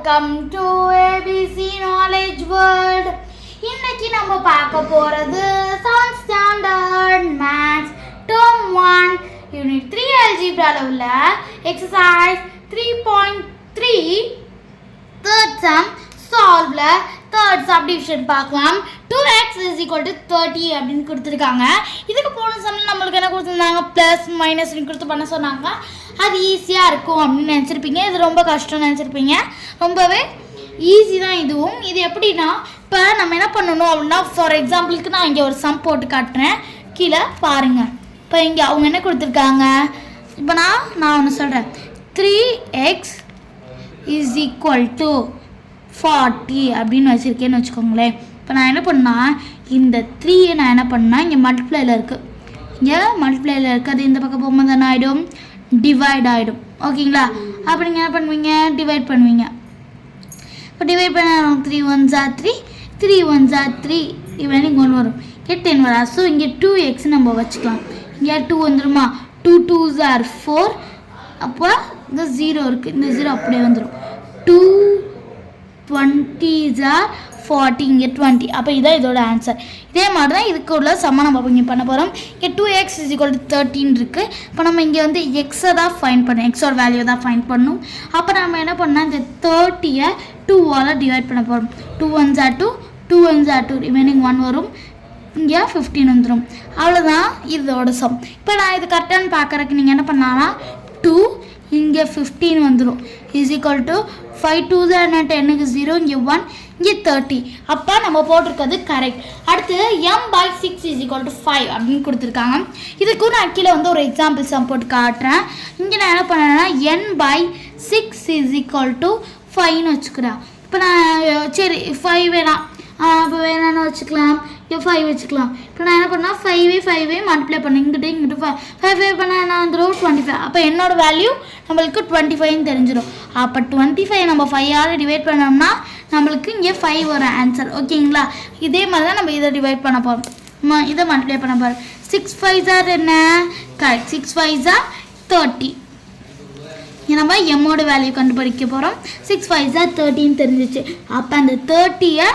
welcome to ABC Knowledge World. இன்னைக்கு நம்ம பார்க்க போறது 7th standard maths term 1 unit 3 algebra ல உள்ள exercise 3.3 third sum solve ல third subdivision பார்க்கலாம். 2x is equal to 30 அப்படின்னு கொடுத்துருக்காங்க. இதுக்கு போன சம்மில் நம்மளுக்கு என்ன கொடுத்துருந்தாங்க, ப்ளஸ் மைனஸ் கொடுத்து பண்ண சொன்னாங்க. அது ஈஸியாக இருக்கும் அப்படின்னு நினச்சிருப்பீங்க. இது ரொம்ப கஷ்டம்னு நினச்சிருப்பீங்க. ரொம்பவே ஈஸி தான் இதுவும். இது எப்படின்னா, இப்போ நம்ம என்ன பண்ணணும் அப்படின்னா, ஃபார் எக்ஸாம்பிளுக்கு நான் இங்கே ஒரு சம் போட்டு காட்டுறேன், கீழே பாருங்கள். இப்போ இங்கே அவங்க என்ன கொடுத்துருக்காங்க, இப்போ நான் ஒன்று சொல்கிறேன். 3x is equal to 40 அப்படின்னு வச்சுருக்கேன்னு வச்சுக்கோங்களேன். இப்போ நான் என்ன பண்ணால், இந்த 3 நான் என்ன பண்ணால், இங்கே மல்டிப்ளையில் இருக்குது. இங்கே மல்டிப்ளையில் இருக்குது. இந்த பக்கம் போகும்போது என்ன ஆகிடும், டிவைட் ஆகிடும். ஓகேங்களா? அப்போ நீங்கள் என்ன பண்ணுவீங்க, டிவைட் பண்ணுவீங்க. இப்போ டிவைட் பண்ண 3 1s are 3, 3 1s are 3, இவன் இங்கே 1 வரும், 10 வரா. ஸோ இங்கே 2x நம்ம வச்சுக்கலாம். இங்கே 2 வந்துடுமா, 2 2s are 4. அப்போ இந்த 0 இருக்குது, இந்த 0 அப்படியே வந்துடும். 2 20s are 40, இங்கே 20. அப்போ இதான் இதோட ஆன்சர். இதே மாதிரி தான் இதுக்கு உள்ள சம்ம நம்ம இங்கே பண்ண போகிறோம். இங்கே 2x is equal to 13 இருக்குது. இப்போ நம்ம இங்கே வந்து எக்ஸை தான் ஃபைண்ட் பண்ணணும், எக்ஸோட வேல்யூ தான் ஃபைண்ட் பண்ணணும். அப்போ நம்ம என்ன பண்ணால், இந்த 30-ஐ 2ஆல் டிவைட் பண்ண போகிறோம். 2 1s are 2, 2 1s are 2, remaining 1 வரும். இங்கே 15 வந்துடும். அவ்வளோதான் இதோட சம். இப்போ நான் இது கரெக்டானு பார்க்குறதுக்கு நீங்கள் என்ன பண்ணாங்கன்னா, 2 இங்கே 15 வந்துடும், is equal to 5 2s are 10க்கு 0, இங்கே 1, இங்கே 30. அப்போ நம்ம போட்டிருக்கிறது கரெக்ட். அடுத்து m/6 இஸ் ஈக்குவல் டு 5 அப்படின்னு கொடுத்துருக்காங்க. இதுக்கும் நான் கீழே வந்து ஒரு எக்ஸாம்பிள் சம் போட்டு காட்டுறேன். இங்கே நான் என்ன பண்ணேன்னா, n/6 இஸ் ஈக்குவல் டு 5ன்னு வச்சுக்கிறேன். இப்போ நான் சரி 5 வேணாம், இப்போ வேணான்னு வச்சுக்கலாம், இங்கே 5 வச்சுக்கலாம். இப்போ நான் என்ன பண்ணால், 5 மல்டிப்ளை பண்ணேன், இங்கிட்டு 5 பண்ணால் என்ன வந்துடும், 25. அப்போ என்னோட வேல்யூ நம்மளுக்கு 25ன்னு தெரிஞ்சிடும். அப்போ 25 நம்ம 5ஆல் டிவைட் பண்ணோம்னா நம்மளுக்கு இங்கே 5 வரும் ஆன்சர். ஓகேங்களா? இதே மாதிரி தான் நம்ம இதை டிவைட் பண்ண போகிறோம், இதை மல்டிப்ளை பண்ண போகிறோம். 6 5s are என்ன, கரெக்ட், 6 5s are 30. நம்ம எம்மோட வேல்யூ கண்டுபிடிக்க போகிறோம். 6 5s are 30ன்னு தெரிஞ்சிச்சு. அப்போ அந்த 30-ஐ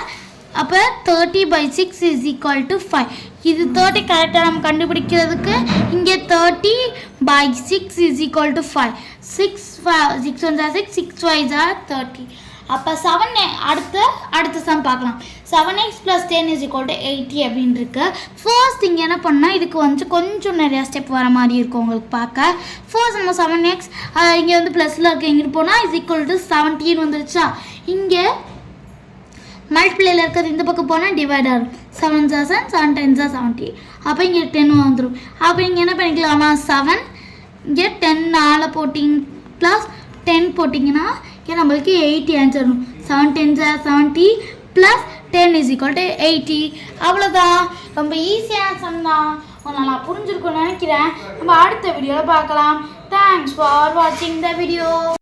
அப்போ 30/6 இஸ் ஈக்குவல் டு 5. இது 30 கரெக்டாக நம்ம கண்டுபிடிக்கிறதுக்கு இங்கே 30/6 is equal to 5. 6 1s are 6, 6 5s are 30. அப்போ 7 அடுத்த சம் பார்க்கலாம். 7x + 10 இஸ் ஈக்குவல் டு 80 அப்படின்னு இருக்கு. ஃபர்ஸ்ட் இங்கே என்ன பண்ணால், இதுக்கு வந்து கொஞ்சம் நிறையா ஸ்டெப் வர மாதிரி இருக்கும் உங்களுக்கு பார்க்க. ஃபர்ஸ்ட் நம்ம 7x இங்கே வந்து ப்ளஸில் இருக்க, இங்கிட்டு போனால் இஸ் ஈக்குவல் டு 17 வந்துருச்சா. இங்கே மல்டிப்ளையில் இருக்கிறது இந்த பக்கம் போனால் டிவைட் ஆகும். 7 7 7 10 70. அப்போ இங்கே 10 வந்துடும். அப்போ இங்கே என்ன பண்ணிக்கலாமா, 7 இங்கே 10 4 போட்டிங் ப்ளஸ் 10 போட்டிங்கன்னா இங்கே நம்மளுக்கு 80 ஆன்சர் வரும். 7 10 70 ப்ளஸ் 10 இஸ் ஈக்குவல் டு 80. அவ்வளோதான், ரொம்ப ஈஸியான சம் தான். நல்லா புரிஞ்சிருக்கும்னு நினைக்கிறேன். நம்ம அடுத்த வீடியோவில் பார்க்கலாம். தேங்க்ஸ் ஃபார் வாட்சிங் த வீடியோ.